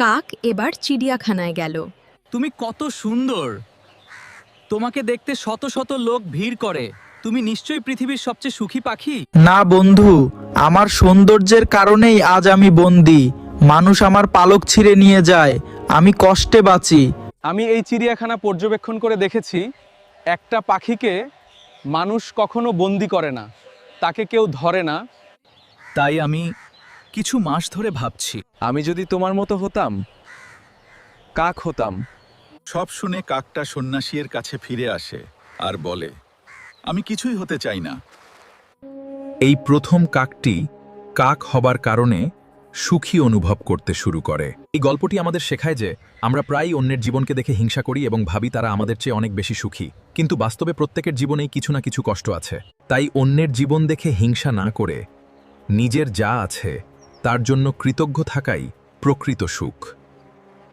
কাক এবার চিড়িয়াখানায় গেল। তুমি কত সুন্দর! তোমাকে দেখতে শত শত লোক ভিড় করে। তুমি নিশ্চয়ই পৃথিবীর সবচেয়ে সুখী পাখি। না বন্ধু, আমার সৌন্দর্যের কারণেই আজ আমি বন্দি। মানুষ আমার পালক ছিঁড়ে নিয়ে যায়, আমি কষ্টে বাঁচি। আমি এই চিড়িয়াখানা পর্যবেক্ষণ করে দেখেছি, একটা পাখিকে মানুষ কখনো বন্দি করে না, তাকে কেউ ধরে না। তাই আমি কিছু মাস ধরে ভাবছি, আমি যদি তোমার মতো হতাম, কাক হতাম। সব শুনে কাকটা সন্ন্যাসীর কাছে ফিরে আসে আর বলে, আমি কিছুই হতে চাই না। এই প্রথম কাকটি কাক হবার কারণে সুখী অনুভব করতে শুরু করে। এই গল্পটি আমাদের শেখায় যে আমরা প্রায়ই অন্যের জীবনকে দেখে হিংসা করি এবং ভাবি তারা আমাদের চেয়ে অনেক বেশি সুখী, কিন্তু বাস্তবে প্রত্যেকের জীবনেই কিছু না কিছু কষ্ট আছে। তাই অন্যের জীবন দেখে হিংসা না করে নিজের যা আছে তার জন্য কৃতজ্ঞ থাকাই প্রকৃত সুখ।